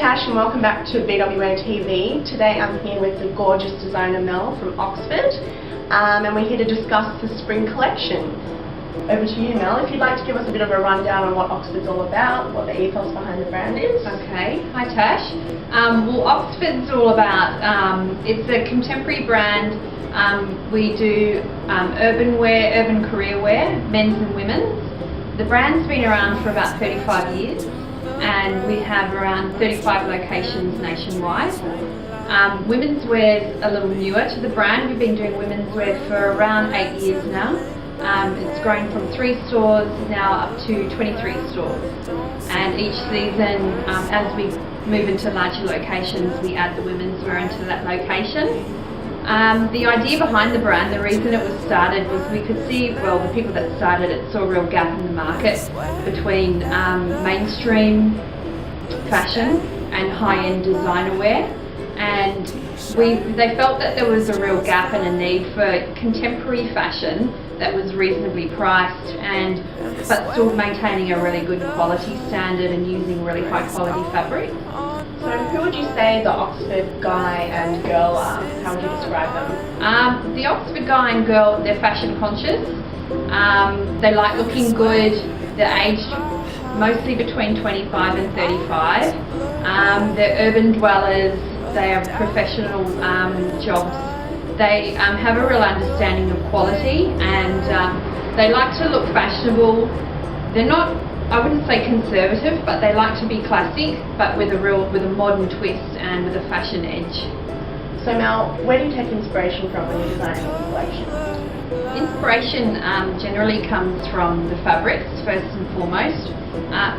Tash and welcome back to BWA TV. Today I'm here with the gorgeous designer Mel from Oxford and we're here to discuss the spring collection. Over to you, Mel, if you'd like to give us a bit of a rundown on what Oxford's all about, what the ethos behind the brand is. Okay, hi Tash. Well, Oxford's all about, it's a contemporary brand. We do urban wear, urban career wear, men's and women's. The brand's been around for about 35 years and we have around 35 locations nationwide. Women's wear's a little newer to the brand. We've been doing women's wear for around 8 years now. It's grown from 3 stores now up to 23 stores. And each season, as we move into larger locations, we add the women's wear into that location. The idea behind the brand, the reason it was started was we could see, well, the people that started it saw a real gap in the market between mainstream fashion and high-end designer wear, and they felt that there was a real gap and a need for contemporary fashion that was reasonably priced but still maintaining a really good quality standard and using really high quality fabric. So who would you say the Oxford guy and girl are? How would you describe them? The Oxford guy and girl, they're fashion conscious. They like looking good. They're aged mostly between 25 and 35. They're urban dwellers. They have professional jobs. They have a real understanding of quality and they like to look fashionable. They're not, I wouldn't say conservative, but they like to be classic, but with a modern twist and with a fashion edge. So Mel, where do you take inspiration from when you're designing the collection? Inspiration generally comes from the fabrics, first and foremost.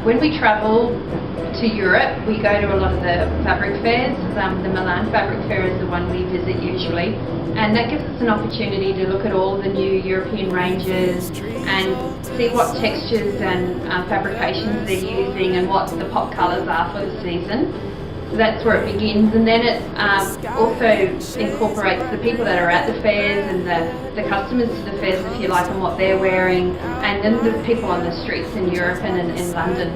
When we travel to Europe, we go to a lot of the fabric fairs. The Milan Fabric Fair is the one we visit usually, and that gives us an opportunity to look at all the new European ranges and see what textures and fabrications they're using and what the pop colours are for the season. So that's where it begins, and then it also incorporates the people that are at the fairs and the customers to the fairs, if you like, and what they're wearing, and then the people on the streets in Europe and in London.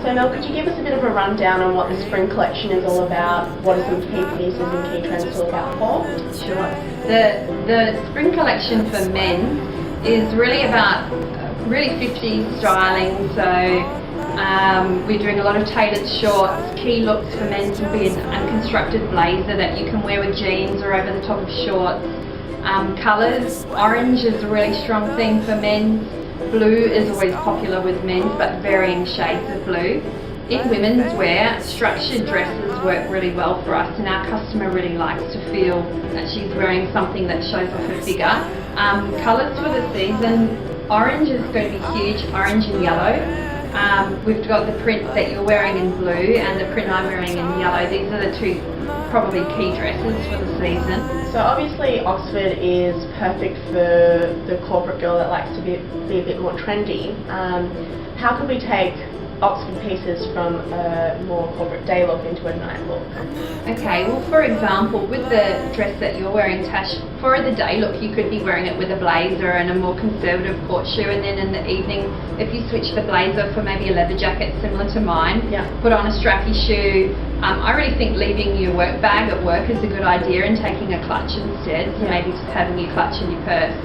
So Mel, could you give us a bit of a rundown on what the spring collection is all about? What are some key pieces and key trends to look out for? Sure. The spring collection for men is really about 50s styling. So we're doing a lot of tailored shorts. Key looks for men can be an unconstructed blazer that you can wear with jeans or over the top of shorts. Colours, orange is a really strong theme for men. Blue is always popular with men, but varying shades of blue. In women's wear, structured dresses work really well for us, and our customer really likes to feel that she's wearing something that shows off her figure. Colours for the season, orange is going to be huge, orange and yellow. We've got the print that you're wearing in blue and the print I'm wearing in yellow. These are the two probably key dresses for the season. So obviously Oxford is perfect for the corporate girl that likes to be a bit more trendy. How can we take Oxford pieces from a more corporate day look into a night look? Okay, well, for example, with the dress that you're wearing, Tash, for the day look you could be wearing it with a blazer and a more conservative court shoe, and then in the evening if you switch the blazer for maybe a leather jacket similar to mine, put on a strappy shoe. I really think leaving your work bag at work is a good idea and taking a clutch instead, so maybe just having your clutch in your purse.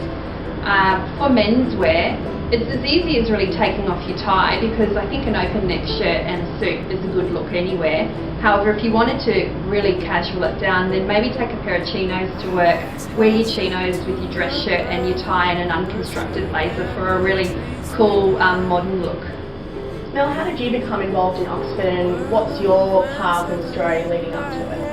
For men's wear, it's as easy as really taking off your tie, because I think an open neck shirt and a suit is a good look anywhere. However, if you wanted to really casual it down, then maybe take a pair of chinos to work. Wear your chinos with your dress shirt and your tie and an unconstructed blazer for a really cool modern look. Mel, how did you become involved in Oxford and what's your path and story leading up to it?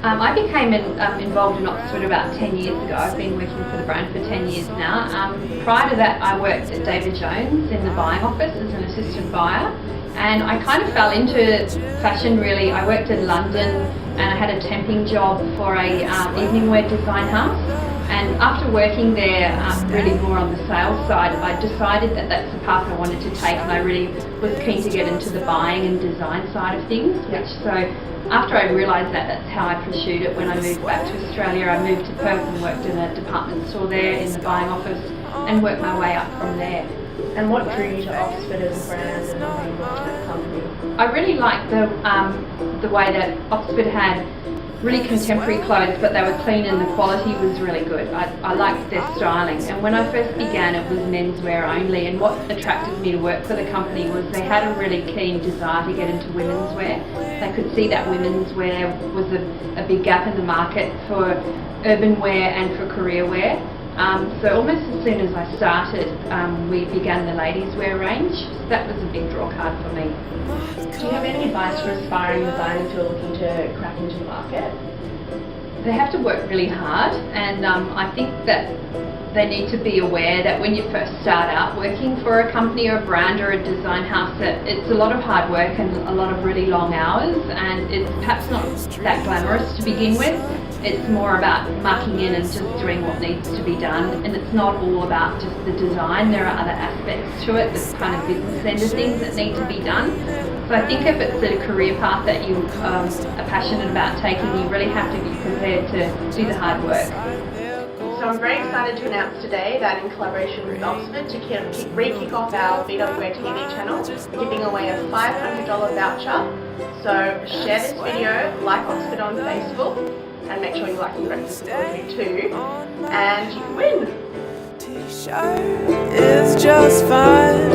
I became involved in Oxford about 10 years ago. I've been working for the brand for 10 years now. Prior to that I worked at David Jones in the buying office as an assistant buyer, and I kind of fell into fashion really. I worked in London and I had a temping job for a evening wear design house, and after working there really more on the sales side, I decided that that's the path I wanted to take, and I really was keen to get into the buying and design side of things. After I realised that, that's how I pursued it. When I moved back to Australia, I moved to Perth and worked in a department store there in the buying office and worked my way up from there. And what drew you to Oxford as a brand and a company? I really liked the way that Oxford had really contemporary clothes, but they were clean and the quality was really good. I liked their styling, and when I first began it was menswear only, and what attracted me to work for the company was they had a really keen desire to get into women's wear. They could see that women's wear was a big gap in the market for urban wear and for career wear. So almost as soon as I started, we began the ladies wear range. So that was a big draw card for me. Do you have any advice for aspiring designers who are looking to crack into the market? They have to work really hard, and I think that they need to be aware that when you first start out working for a company or a brand or a design house, that it's a lot of hard work and a lot of really long hours, and it's perhaps not that glamorous to begin with. It's more about mucking in and just doing what needs to be done, and it's not all about just the design. There are other aspects to it, this kind of business end of things that need to be done. So I think if it's a career path that you are passionate about taking, you really have to be prepared to do the hard work. So I'm very excited to announce today that in collaboration with Oxford to kick off our BWA TV channel, we're giving away a $500 voucher. So share this video, like Oxford on Facebook, and make sure you like the rest of the video too, and you can win. T-shirt is just fine.